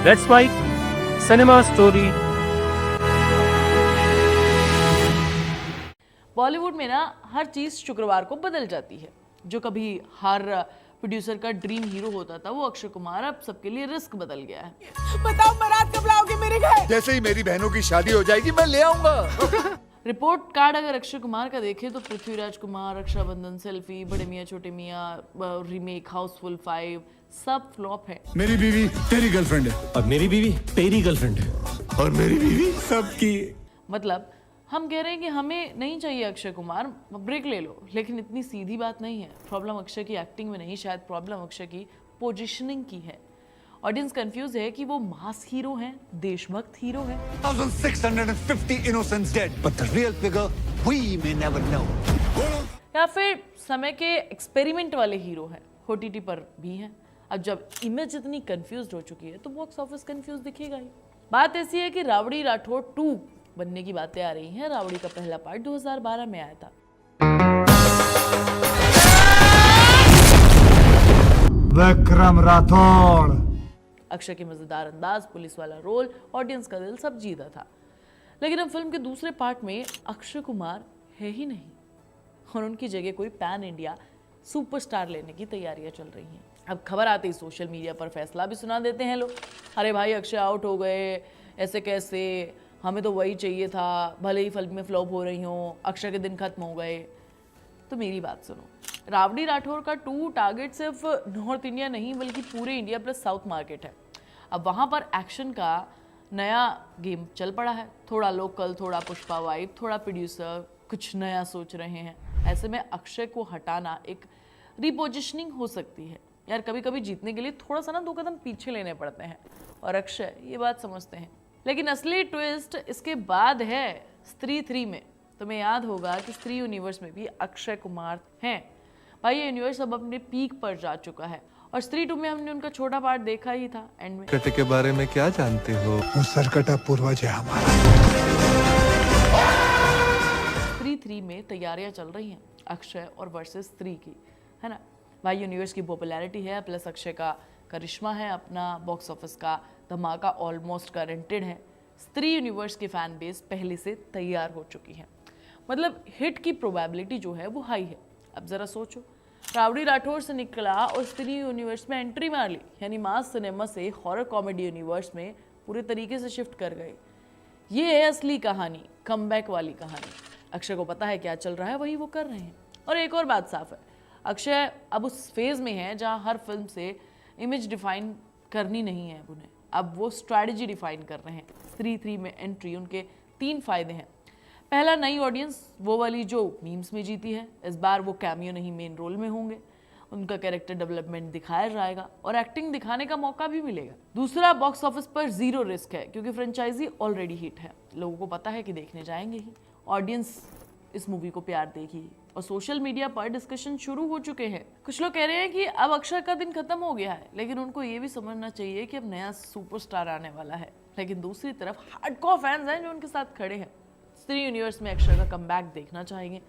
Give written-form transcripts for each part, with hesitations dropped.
That's why cinema story. Bollywood में ना हर चीज शुक्रवार को बदल जाती है। जो कभी हर प्रोड्यूसर का ड्रीम हीरो होता था, वो अक्षय कुमार अब सबके लिए रिस्क बदल गया है। बताओ बारात कब लाओगे मेरे घर? जैसे ही मेरी बहनों की शादी हो जाएगी मैं ले आऊंगा। रिपोर्ट कार्ड अगर अक्षय कुमार का देखें तो पृथ्वीराज कुमार, रक्षाबंधन, सेल्फी, बड़े मियाँ छोटे मियाँ, रीमेक, हाउसफुल 5 सब फ्लॉप है। मेरी बीवी तेरी गर्लफ्रेंड है और मेरी बीवी तेरी गर्लफ्रेंड है। और मेरी बीवी सबकी। मतलब हम कह रहे हैं कि हमें नहीं चाहिए अक्षय कुमार, ब्रेक ले लो, लेकिन इतनी सीधी बात नहीं है। प्रॉब्लम अक्षय की एक्टिंग में नहीं, शायद प्रॉब्लम अक्षय की पोजीशनिंग की है। ऑडियंस कंफ्यूज है कि वो मास हीरो हैं, देशभक्त हीरो हैं, 1650 innocents dead, but the real figure we may never know. या फिर समय के एक्सपेरिमेंट वाले हीरो हैं, ओटीटी पर भी हैं। अब जब इमेज इतनी कंफ्यूज हो चुकी है तो बॉक्स ऑफिस कंफ्यूज दिखेगा ही। बात ऐसी है कि रावड़ी राठौड़ 2 बनने की बातें आ रही हैं। रावड़ी का पहला पार्ट 2012 में आया था। विक्रम राठौड़। अक्षय के मजेदार अंदाज, पुलिस वाला रोल, ऑडियंस का दिल सब जीता था। लेकिन अब फिल्म के दूसरे पार्ट में अक्षय कुमार है ही नहीं और उनकी जगह कोई पैन इंडिया सुपरस्टार लेने की तैयारियां चल रही हैं। अब खबर आते ही सोशल मीडिया पर फैसला भी सुना देते हैं लोग। अरे भाई अक्षय आउट हो गए, ऐसे कैसे, हमें तो वही चाहिए था, भले ही फिल्म में फ्लॉप हो रही हो, अक्षय के दिन खत्म हो गए। तो मेरी बात सुनो, रावड़ी राठौर का 2 टारगेट सिर्फ नॉर्थ इंडिया नहीं बल्कि पूरे इंडिया प्लस साउथ मार्केट है। अब वहाँ पर एक्शन का नया गेम चल पड़ा है। थोड़ा लोकल, थोड़ा पुष्पा वाइब, थोड़ा प्रोड्यूसर कुछ नया सोच रहे हैं। ऐसे में अक्षय को हटाना एक रिपोजिशनिंग हो सकती है। यार कभी कभी जीतने के लिए थोड़ा सा ना 2 कदम पीछे लेने पड़ते हैं और अक्षय ये बात समझते हैं। लेकिन असली ट्विस्ट इसके बाद है स्त्री 3 में। तुम्हें याद होगा कि स्त्री यूनिवर्स में भी अक्षय कुमार हैं। भाई ये यूनिवर्स अब अपने पीक पर जा चुका है और स्त्री 2 में हमने उनका छोटा पार्ट देखा ही था एंड में। कटे के बारे में क्या जानते हो? वो सरकटा पूर्वज है हमारा। स्त्री 3 में तैयारियां चल रही हैं अक्षय और वर्सेस स्त्री की, है ना। भाई यूनिवर्स की पॉपुलैरिटी है, प्लस अक्षय का करिश्मा है, अपना बॉक्स ऑफिस का धमाका ऑलमोस्ट गारंटेड है। स्त्री यूनिवर्स की फैन बेस पहले से तैयार हो चुकी है। मतलब हिट की प्रोबेबिलिटी जो है वो हाई है। अब जरा सोचो, रावड़ी राठौर से निकला और स्त्री यूनिवर्स में एंट्री मार ली, यानी मास सिनेमा से हॉरर कॉमेडी यूनिवर्स में पूरे तरीके से शिफ्ट कर गए। ये है असली कहानी, कमबैक वाली कहानी। अक्षय को पता है क्या चल रहा है, वही वो कर रहे हैं। और एक और बात साफ है, अक्षय अब उस फेज में है जहाँ हर फिल्म से इमेज डिफाइन करनी नहीं है उन्हें, अब वो स्ट्रैटेजी डिफाइन कर रहे हैं। स्त्री 3 में एंट्री उनके 3 फायदे हैं। पहला, नई ऑडियंस, वो वाली जो मीम्स में जीती है। इस बार वो कैमियो नहीं मेन रोल में होंगे, उनका कैरेक्टर डेवलपमेंट दिखाया जाएगा और एक्टिंग दिखाने का मौका भी मिलेगा। दूसरा, बॉक्स ऑफिस पर 0 रिस्क है क्योंकि फ्रेंचाइजी ऑलरेडी हिट है, लोगों को पता है कि देखने जाएंगे ही। ऑडियंस इस मूवी को प्यार देगी और सोशल मीडिया पर डिस्कशन शुरू हो चुके हैं। कुछ लोग कह रहे हैं कि अब अक्षय का दिन खत्म हो गया है, लेकिन उनको ये भी समझना चाहिए कि अब नया सुपरस्टार आने वाला है। लेकिन दूसरी तरफ हार्डकोर फैंस हैं जो उनके साथ खड़े हैं। स्त्री यूनिवर्स में अक्षय का कमबैक देखना चाहेंगे,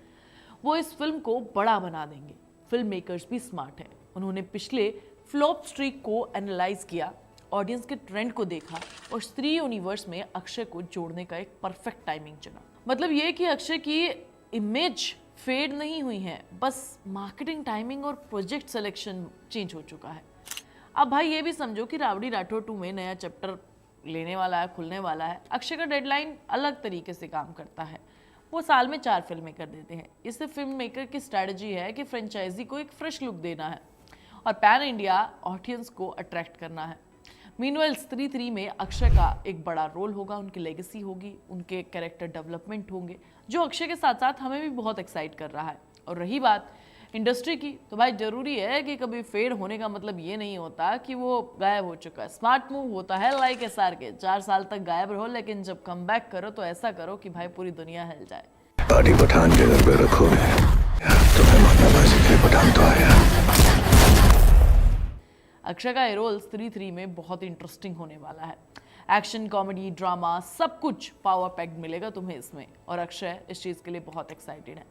वो इस फिल्म को बड़ा बना देंगे। फिल्म मेकर्स भी स्मार्ट हैं, उन्होंने पिछले फ्लॉप स्ट्रीक को एनालाइज किया, ऑडियंस के ट्रेंड को देखा और स्त्री यूनिवर्स में अक्षय को जोड़ने का एक परफेक्ट टाइमिंग चुना। मतलब ये कि अक्षय की इमेज फेड नहीं हुई है, बस मार्केटिंग टाइमिंग और प्रोजेक्ट सिलेक्शन चेंज हो चुका है। अब भाई ये भी समझो कि रावड़ी राठौर 2 में नया चैप्टर लेने वाला है, खुलने वाला है। अक्षय का डेडलाइन अलग तरीके से काम करता है, वो साल में 4 फिल्में कर देते हैं। इससे फिल्म मेकर की स्ट्रैटेजी है कि फ्रेंचाइजी को एक फ्रेश लुक देना है और पैन इंडिया ऑडियंस को अट्रैक्ट करना है। मीनवेल स्त्री 3 में अक्षय का एक बड़ा रोल होगा, उनकी लेगेसी होगी, उनके कैरेक्टर डेवलपमेंट होंगे, जो अक्षय के साथ साथ हमें भी बहुत एक्साइट कर रहा है। और रही बात इंडस्ट्री की, तो भाई जरूरी है कि कभी फेड होने का मतलब ये नहीं होता कि वो गायब हो चुका है। स्मार्ट मूव होता है लाइक एसआर के, 4 साल तक गायब रहो, लेकिन जब कमबैक करो तो ऐसा करो कि भाई पूरी दुनिया हिल जाए। गाड़ी पठान के घर पे रखोगे तो मैं मारने के लिए पठान तो आया। अक्षय का ये रोल स्त्री 3 में बहुत इंटरेस्टिंग होने वाला है। एक्शन, कॉमेडी, ड्रामा सब कुछ पावर पैक्ड मिलेगा तुम्हें इसमें और अक्षय इस चीज़ के लिए बहुत एक्साइटेड है।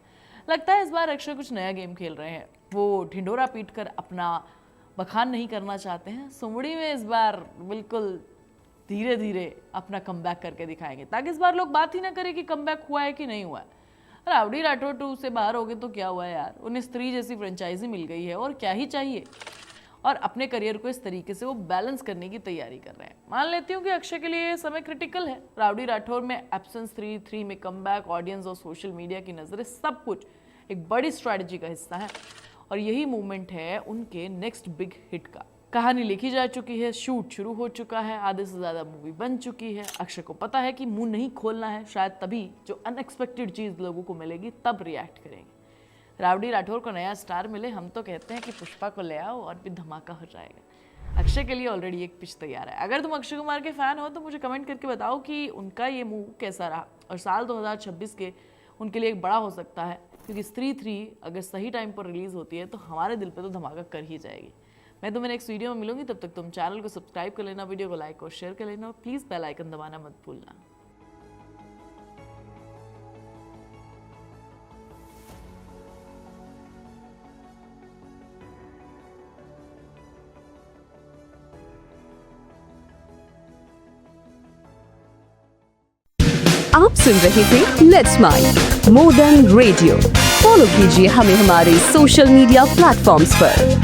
लगता है इस बार अक्षय कुछ नया गेम खेल रहे हैं, वो ढिंडोरा पीट कर अपना बखान नहीं करना चाहते हैं। सुमड़ी में इस बार बिल्कुल धीरे धीरे अपना कमबैक करके दिखाएंगे, ताकि इस बार लोग बात ही ना करें कि कमबैक हुआ है कि नहीं हुआ है। राउडी राठौर 2 से बाहर हो गए तो क्या हुआ यार, उन्हें स्त्री जैसी फ्रेंचाइजी मिल गई है और क्या ही चाहिए। और अपने करियर को इस तरीके से वो बैलेंस करने की तैयारी कर रहे हैं। मान लेती हूँ कि अक्षय के लिए ये समय क्रिटिकल है। राउडी राठौर में एब्सेंस 3 में कमबैक, ऑडियंस और सोशल मीडिया की नज़रें, सब कुछ एक बड़ी स्ट्रैटेजी का हिस्सा है और यही मूवमेंट है उनके नेक्स्ट बिग हिट का। कहानी लिखी जा चुकी है, शूट शुरू हो चुका है, आधे से ज़्यादा मूवी बन चुकी है। अक्षय को पता है कि मुंह नहीं खोलना है, शायद तभी जो अनएक्सपेक्टेड चीज़ लोगों को मिलेगी तब रिएक्ट करेंगे। राउडी राठौर को नया स्टार मिले, हम तो कहते हैं कि पुष्पा को ले आओ और भी धमाका हो जाएगा। अक्षय के लिए ऑलरेडी एक पिच तैयार है। अगर तुम अक्षय कुमार के फ़ैन हो तो मुझे कमेंट करके बताओ कि उनका ये मूव कैसा रहा और साल 2026 के उनके लिए एक बड़ा हो सकता है, क्योंकि स्त्री 3 अगर सही टाइम पर रिलीज़ होती है तो हमारे दिल पे तो धमाका कर ही जाएगी। मैं तुम्हें नेक्स्ट वीडियो में मिलूंगी, तब तक तुम चैनल को सब्सक्राइब कर लेना, वीडियो को लाइक और शेयर कर लेना और प्लीज़ बेल आइकन दबाना मत भूलना। आप सुन रहे थे let's mind more than radio. Follow कीजिए हमें हमारे सोशल मीडिया प्लेटफॉर्म्स पर।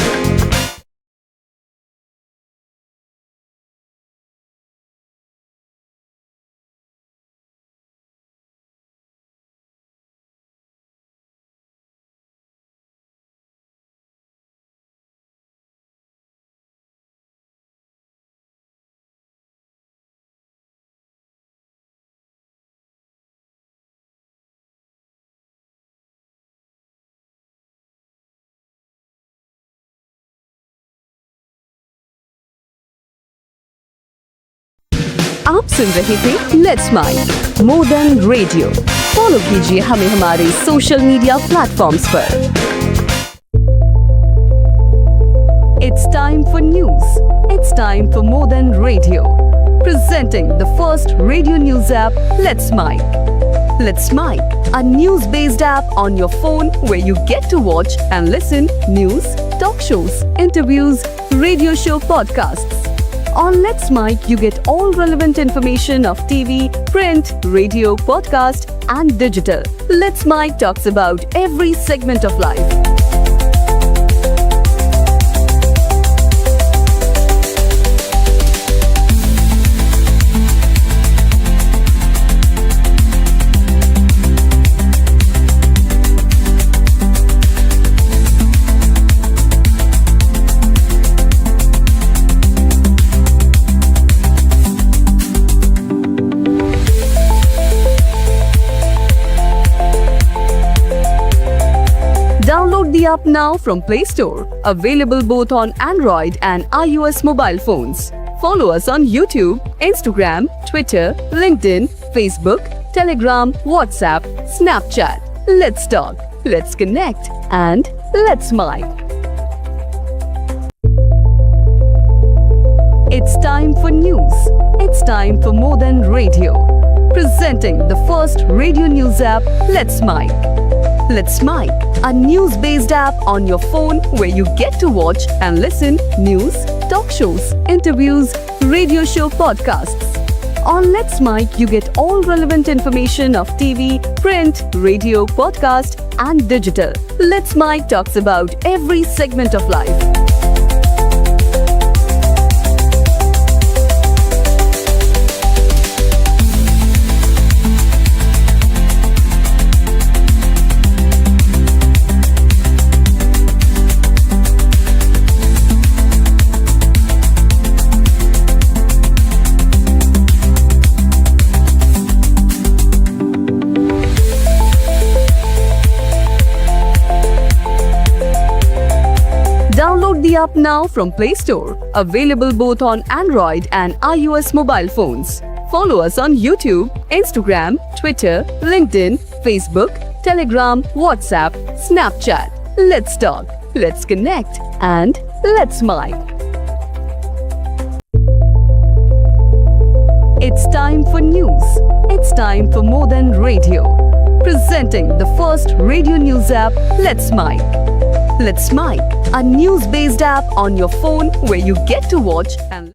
आप सुन रहे थे let's mind more than radio. Follow कीजिए हमें हमारे सोशल मीडिया प्लेटफॉर्म्स पर। It's time for news. It's time for more than radio. Presenting the first radio news app, Let's Mic. Let's Mic, a news-based app on your phone where you get to watch and listen news, talk shows, interviews, radio show podcasts. On Let's Mic, you get all relevant information of TV, print, radio, podcast, and digital. Let's Mic talks about every segment of life. Download the app now from Play Store. Available both on Android and iOS mobile phones. Follow us on YouTube, Instagram, Twitter, LinkedIn, Facebook, Telegram, WhatsApp, Snapchat. Let's talk, let's connect, and let's mic. It's time for news. It's time for more than radio. Presenting the first radio news app, Let's Mic. Let's Mic, a news-based app on your phone where you get to watch and listen news, talk shows, interviews, radio show podcasts. On Let's Mic, you get all relevant information of TV, print, radio, podcast, and digital. Let's Mic talks about every segment of life. Download the app now from Play Store. Available both on Android and iOS mobile phones. Follow us on YouTube, Instagram, Twitter, LinkedIn, Facebook, Telegram, WhatsApp, Snapchat. Let's talk, let's connect, and let's mic. It's time for news. It's time for more than radio. Presenting the first radio news app, Let's Mic. Let's Mic, a news-based app on your phone where you get to watch and